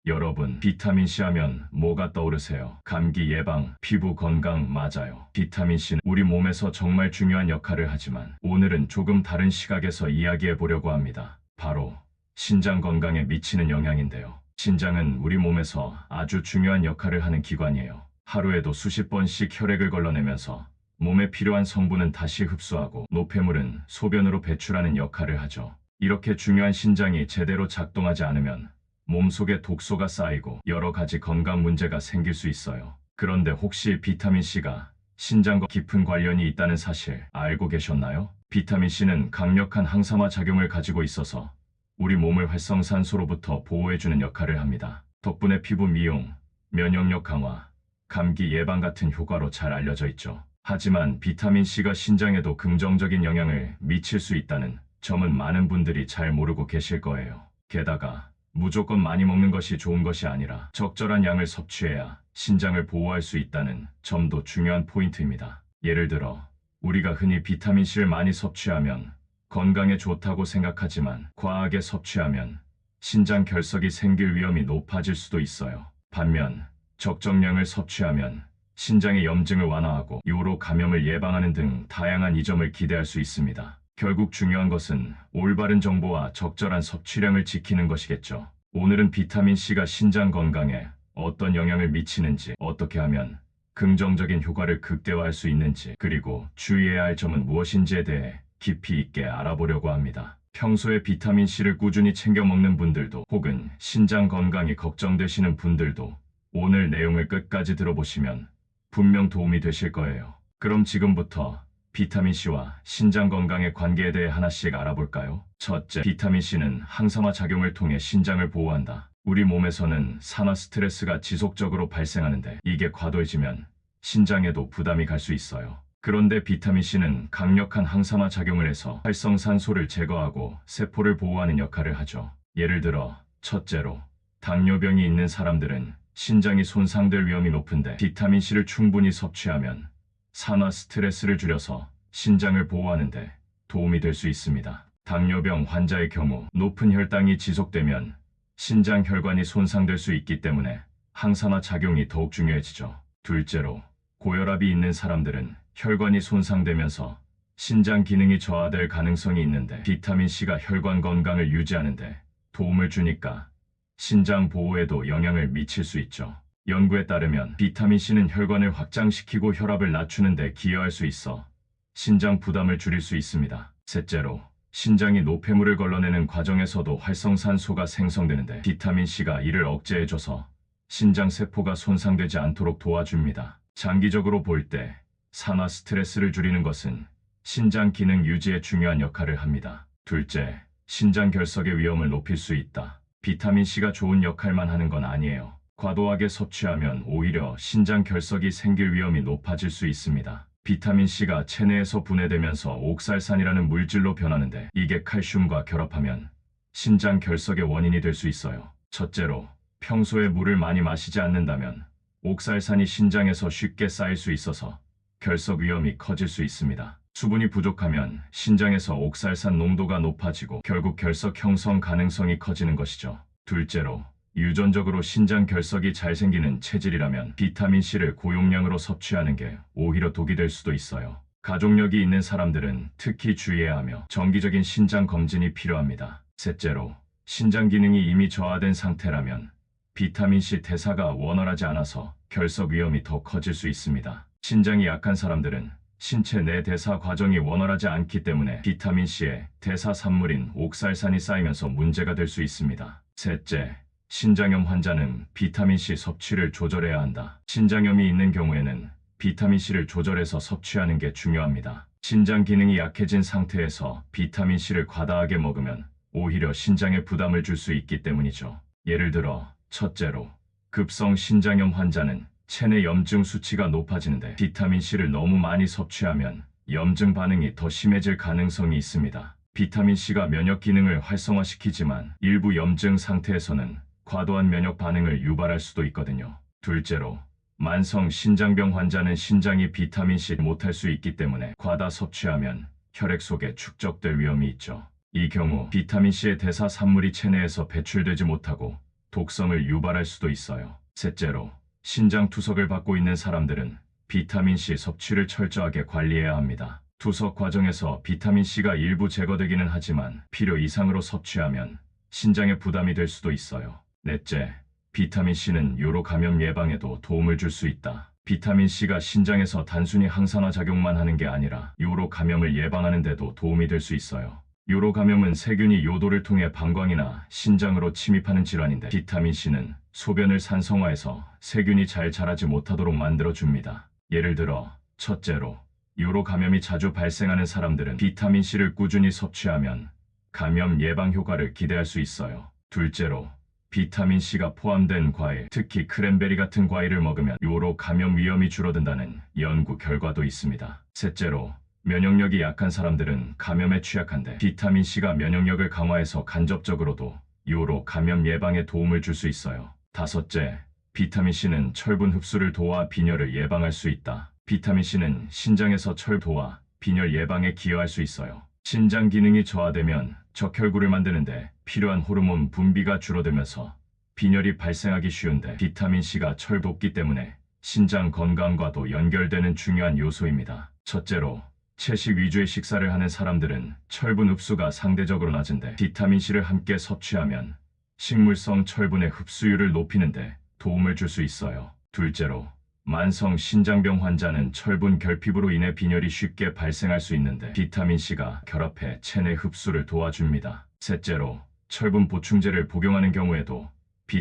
여러분, 비타민C 하면 뭐가 떠오르세요? 감기 예방, 피부 건강 맞아요. 비타민C는 우리 몸에서 정말 중요한 역할을 하지만 오늘은 조금 다른 시각에서 이야기해 보려고 합니다. 바로 신장 건강에 미치는 영향인데요. 신장은 우리 몸에서 아주 중요한 역할을 하는 기관이에요. 하루에도 수십 번씩 혈액을 걸러내면서 몸에 필요한 성분은 다시 흡수하고 노폐물은 소변으로 배출하는 역할을 하죠. 이렇게 중요한 신장이 제대로 작동하지 않으면 몸속에 독소가 쌓이고 여러 가지 건강 문제가 생길 수 있어요. 그런데 혹시 비타민C가 신장과 깊은 관련이 있다는 사실 알고 계셨나요? 비타민C는 강력한 항산화 작용을 가지고 있어서 우리 몸을 활성산소로부터 보호해주는 역할을 합니다. 덕분에 피부 미용, 면역력 강화, 감기 예방 같은 효과로 잘 알려져 있죠. 하지만 비타민C가 신장에도 긍정적인 영향을 미칠 수 있다는 점은 많은 분들이 잘 모르고 계실 거예요. 게다가 무조건 많이 먹는 것이 좋은 것이 아니라 적절한 양을 섭취해야 신장을 보호할 수 있다는 점도 중요한 포인트입니다. 예를 들어 우리가 흔히 비타민C를 많이 섭취하면 건강에 좋다고 생각하지만 과하게 섭취하면 신장 결석이 생길 위험이 높아질 수도 있어요. 반면 적정량을 섭취하면 신장의 염증을 완화하고 요로 감염을 예방하는 등 다양한 이점을 기대할 수 있습니다. 결국 중요한 것은 올바른 정보와 적절한 섭취량을 지키는 것이겠죠. 오늘은 비타민C가 신장 건강에 어떤 영향을 미치는지, 어떻게 하면 긍정적인 효과를 극대화할 수 있는지, 그리고 주의해야 할 점은 무엇인지에 대해 깊이 있게 알아보려고 합니다. 평소에 비타민C를 꾸준히 챙겨 먹는 분들도 혹은 신장 건강이 걱정되시는 분들도 오늘 내용을 끝까지 들어보시면 분명 도움이 되실 거예요. 그럼 지금부터 비타민C와 신장 건강의 관계에 대해 하나씩 알아볼까요? 첫째, 비타민C는 항산화 작용을 통해 신장을 보호한다. 우리 몸에서는 산화 스트레스가 지속적으로 발생하는데 이게 과도해지면 신장에도 부담이 갈 수 있어요. 그런데 비타민C는 강력한 항산화 작용을 해서 활성산소를 제거하고 세포를 보호하는 역할을 하죠. 예를 들어 첫째로 당뇨병이 있는 사람들은 신장이 손상될 위험이 높은데 비타민C를 충분히 섭취하면 산화 스트레스를 줄여서 신장을 보호하는 데 도움이 될 수 있습니다. 당뇨병 환자의 경우 높은 혈당이 지속되면 신장 혈관이 손상될 수 있기 때문에 항산화 작용이 더욱 중요해지죠. 둘째로 고혈압이 있는 사람들은 혈관이 손상되면서 신장 기능이 저하될 가능성이 있는데 비타민C가 혈관 건강을 유지하는 데 도움을 주니까 신장 보호에도 영향을 미칠 수 있죠. 연구에 따르면 비타민C는 혈관을 확장시키고 혈압을 낮추는 데 기여할 수 있어 신장 부담을 줄일 수 있습니다. 셋째로 신장이 노폐물을 걸러내는 과정에서도 활성산소가 생성되는데 비타민C가 이를 억제해줘서 신장 세포가 손상되지 않도록 도와줍니다. 장기적으로 볼 때 산화 스트레스를 줄이는 것은 신장 기능 유지에 중요한 역할을 합니다. 둘째, 신장 결석의 위험을 높일 수 있다. 비타민C가 좋은 역할만 하는 건 아니에요. 과도하게 섭취하면 오히려 신장 결석이 생길 위험이 높아질 수 있습니다. 비타민C가 체내에서 분해되면서 옥살산이라는 물질로 변하는데 이게 칼슘과 결합하면 신장 결석의 원인이 될 수 있어요. 첫째로 평소에 물을 많이 마시지 않는다면 옥살산이 신장에서 쉽게 쌓일 수 있어서 결석 위험이 커질 수 있습니다. 수분이 부족하면 신장에서 옥살산 농도가 높아지고 결국 결석 형성 가능성이 커지는 것이죠. 둘째로 유전적으로 신장 결석이 잘 생기는 체질이라면 비타민C를 고용량으로 섭취하는 게 오히려 독이 될 수도 있어요. 가족력이 있는 사람들은 특히 주의해야 하며 정기적인 신장 검진이 필요합니다. 셋째로 신장 기능이 이미 저하된 상태라면 비타민C 대사가 원활하지 않아서 결석 위험이 더 커질 수 있습니다. 신장이 약한 사람들은 신체 내 대사 과정이 원활하지 않기 때문에 비타민C의 대사 산물인 옥살산이 쌓이면서 문제가 될 수 있습니다. 셋째, 신장염 환자는 비타민C 섭취를 조절해야 한다. 신장염이 있는 경우에는 비타민C를 조절해서 섭취하는 게 중요합니다. 신장 기능이 약해진 상태에서 비타민C를 과다하게 먹으면 오히려 신장에 부담을 줄 수 있기 때문이죠. 예를 들어 첫째로 급성 신장염 환자는 체내 염증 수치가 높아지는데 비타민C를 너무 많이 섭취하면 염증 반응이 더 심해질 가능성이 있습니다. 비타민C가 면역 기능을 활성화시키지만 일부 염증 상태에서는 과도한 면역 반응을 유발할 수도 있거든요. 둘째로 만성 신장병 환자는 신장이 비타민C 못할 수 있기 때문에 과다 섭취하면 혈액 속에 축적될 위험이 있죠. 이 경우 비타민C의 대사 산물이 체내에서 배출되지 못하고 독성을 유발할 수도 있어요. 셋째로, 신장 투석을 받고 있는 사람들은 비타민C 섭취를 철저하게 관리해야 합니다. 투석 과정에서 비타민C가 일부 제거되기는 하지만 필요 이상으로 섭취하면 신장에 부담이 될 수도 있어요. 넷째, 비타민C는 요로 감염 예방에도 도움을 줄 수 있다. 비타민C가 신장에서 단순히 항산화 작용만 하는 게 아니라 요로 감염을 예방하는 데도 도움이 될 수 있어요. 요로 감염은 세균이 요도를 통해 방광이나 신장으로 침입하는 질환인데 비타민C는 소변을 산성화해서 세균이 잘 자라지 못하도록 만들어줍니다. 예를 들어, 첫째로, 요로 감염이 자주 발생하는 사람들은 비타민C를 꾸준히 섭취하면 감염 예방 효과를 기대할 수 있어요. 둘째로, 비타민C가 포함된 과일, 특히 크랜베리 같은 과일을 먹으면 요로 감염 위험이 줄어든다는 연구 결과도 있습니다. 셋째로, 면역력이 약한 사람들은 감염에 취약한데 비타민C가 면역력을 강화해서 간접적으로도 요로 감염 예방에 도움을 줄 수 있어요. 다섯째, 비타민C는 철분 흡수를 도와 빈혈을 예방할 수 있다. 비타민C는 신장에서 철도와 빈혈 예방에 기여할 수 있어요. 신장 기능이 저하되면 적혈구를 만드는데 필요한 호르몬 분비가 줄어들면서 빈혈이 발생하기 쉬운데 비타민C가 철 돕기 때문에 신장 건강과도 연결되는 중요한 요소입니다. 첫째로, 채식 위주의 식사를 하는 사람들은 철분 흡수가 상대적으로 낮은데 비타민C를 함께 섭취하면 식물성 철분의 흡수율을 높이는데 도움을 줄 수 있어요. 둘째로, 만성 신장병 환자는 철분 결핍으로 인해 빈혈이 쉽게 발생할 수 있는데 비타민C가 결합해 체내 흡수를 도와줍니다. 셋째로, 철분 보충제를 복용하는 경우에도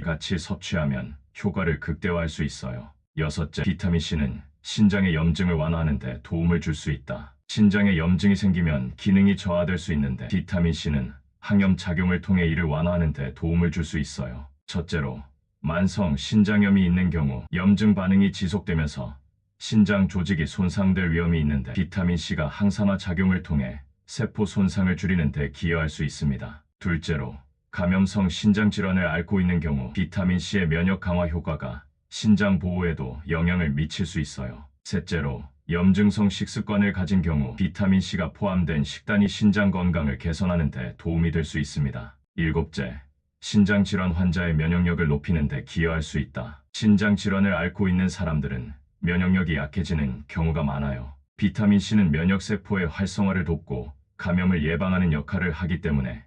같이 섭취하면 효과를 극대화할 수 있어요. 여섯째, 비타민C는 신장의 염증을 완화하는 데 도움을 줄 수 있다. 신장에 염증이 생기면 기능이 저하될 수 있는데 비타민C는 항염 작용을 통해 이를 완화하는 데 도움을 줄 수 있어요. 첫째로, 만성 신장염이 있는 경우 염증 반응이 지속되면서 신장 조직이 손상될 위험이 있는데 비타민C가 항산화 작용을 통해 세포 손상을 줄이는 데 기여할 수 있습니다. 둘째로, 감염성 신장 질환을 앓고 있는 경우 비타민C의 면역 강화 효과가 신장 보호에도 영향을 미칠 수 있어요. 셋째로, 염증성 식습관을 가진 경우 비타민C가 포함된 식단이 신장 건강을 개선하는 데 도움이 될 수 있습니다. 일곱째, 신장 질환 환자의 면역력을 높이는 데 기여할 수 있다. 신장 질환을 앓고 있는 사람들은 면역력이 약해지는 경우가 많아요. 비타민C는 면역세포의 활성화를 돕고 감염을 예방하는 역할을 하기 때문에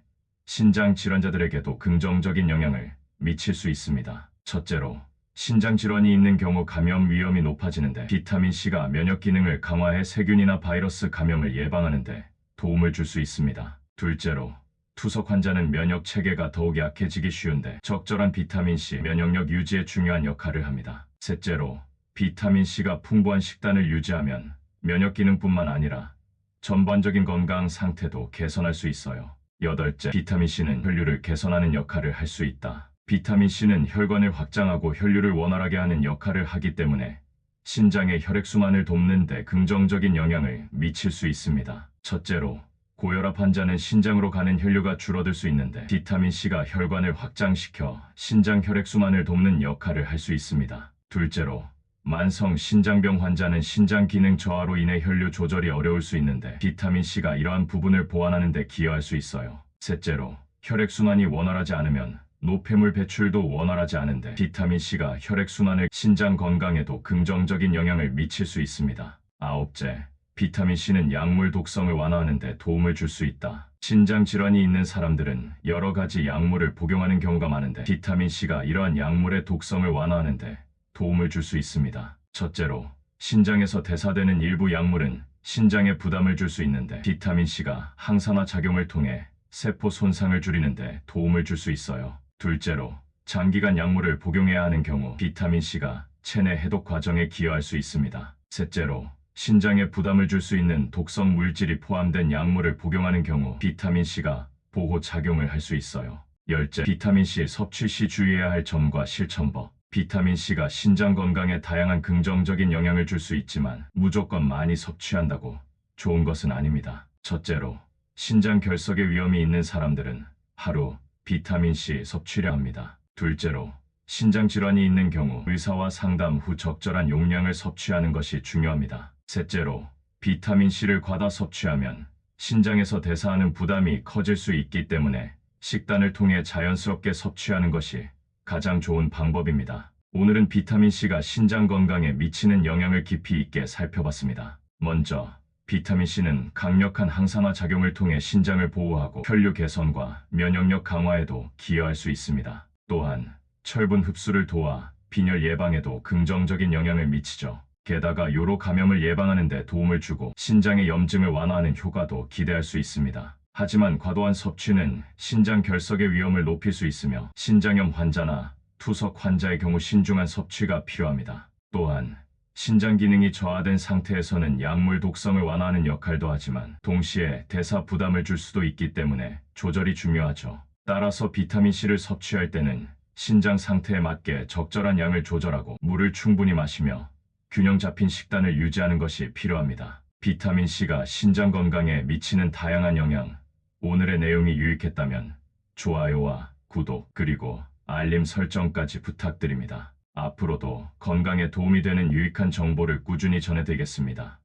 신장 질환자들에게도 긍정적인 영향을 미칠 수 있습니다. 첫째로, 신장 질환이 있는 경우 감염 위험이 높아지는데 비타민C가 면역 기능을 강화해 세균이나 바이러스 감염을 예방하는 데 도움을 줄 수 있습니다. 둘째로, 투석 환자는 면역 체계가 더욱 약해지기 쉬운데 적절한 비타민C 면역력 유지에 중요한 역할을 합니다. 셋째로, 비타민C가 풍부한 식단을 유지하면 면역 기능뿐만 아니라 전반적인 건강 상태도 개선할 수 있어요. 여덟째, 비타민C는 혈류를 개선하는 역할을 할 수 있다. 비타민C는 혈관을 확장하고 혈류를 원활하게 하는 역할을 하기 때문에 신장의 혈액순환을 돕는 데 긍정적인 영향을 미칠 수 있습니다. 첫째로, 고혈압 환자는 신장으로 가는 혈류가 줄어들 수 있는데 비타민C가 혈관을 확장시켜 신장 혈액순환을 돕는 역할을 할 수 있습니다. 둘째로, 만성 신장병 환자는 신장 기능 저하로 인해 혈류 조절이 어려울 수 있는데 비타민C가 이러한 부분을 보완하는 데 기여할 수 있어요. 셋째로, 혈액순환이 원활하지 않으면 노폐물 배출도 원활하지 않은데 비타민C가 혈액순환을 신장 건강에도 긍정적인 영향을 미칠 수 있습니다. 아홉째, 비타민C는 약물 독성을 완화하는 데 도움을 줄 수 있다. 신장 질환이 있는 사람들은 여러 가지 약물을 복용하는 경우가 많은데 비타민C가 이러한 약물의 독성을 완화하는 데 도움을 줄 수 있습니다. 첫째로, 신장에서 대사되는 일부 약물은 신장에 부담을 줄 수 있는데 비타민C가 항산화 작용을 통해 세포 손상을 줄이는 데 도움을 줄 수 있어요. 둘째로, 장기간 약물을 복용해야 하는 경우 비타민C가 체내 해독 과정에 기여할 수 있습니다. 셋째로, 신장에 부담을 줄 수 있는 독성 물질이 포함된 약물을 복용하는 경우 비타민C가 보호 작용을 할 수 있어요. 열째, 비타민C 섭취 시 주의해야 할 점과 실천법. 비타민C가 신장 건강에 다양한 긍정적인 영향을 줄 수 있지만 무조건 많이 섭취한다고 좋은 것은 아닙니다. 첫째로, 신장 결석의 위험이 있는 사람들은 하루 비타민C 섭취를 합니다. 둘째로, 신장 질환이 있는 경우 의사와 상담 후 적절한 용량을 섭취하는 것이 중요합니다. 셋째로, 비타민C를 과다 섭취하면 신장에서 대사하는 부담이 커질 수 있기 때문에 식단을 통해 자연스럽게 섭취하는 것이 가장 좋은 방법입니다. 오늘은 비타민C가 신장 건강에 미치는 영향을 깊이 있게 살펴봤습니다. 먼저 비타민C는 강력한 항산화 작용을 통해 신장을 보호하고 혈류 개선과 면역력 강화에도 기여할 수 있습니다. 또한 철분 흡수를 도와 빈혈 예방에도 긍정적인 영향을 미치죠. 게다가 요로 감염을 예방하는 데 도움을 주고 신장의 염증을 완화하는 효과도 기대할 수 있습니다. 하지만 과도한 섭취는 신장 결석의 위험을 높일 수 있으며 신장염 환자나 투석 환자의 경우 신중한 섭취가 필요합니다. 또한 신장 기능이 저하된 상태에서는 약물 독성을 완화하는 역할도 하지만 동시에 대사 부담을 줄 수도 있기 때문에 조절이 중요하죠. 따라서 비타민C를 섭취할 때는 신장 상태에 맞게 적절한 양을 조절하고 물을 충분히 마시며 균형 잡힌 식단을 유지하는 것이 필요합니다. 비타민C가 신장 건강에 미치는 다양한 영향, 오늘의 내용이 유익했다면 좋아요와 구독 그리고 알림 설정까지 부탁드립니다. 앞으로도 건강에 도움이 되는 유익한 정보를 꾸준히 전해드리겠습니다.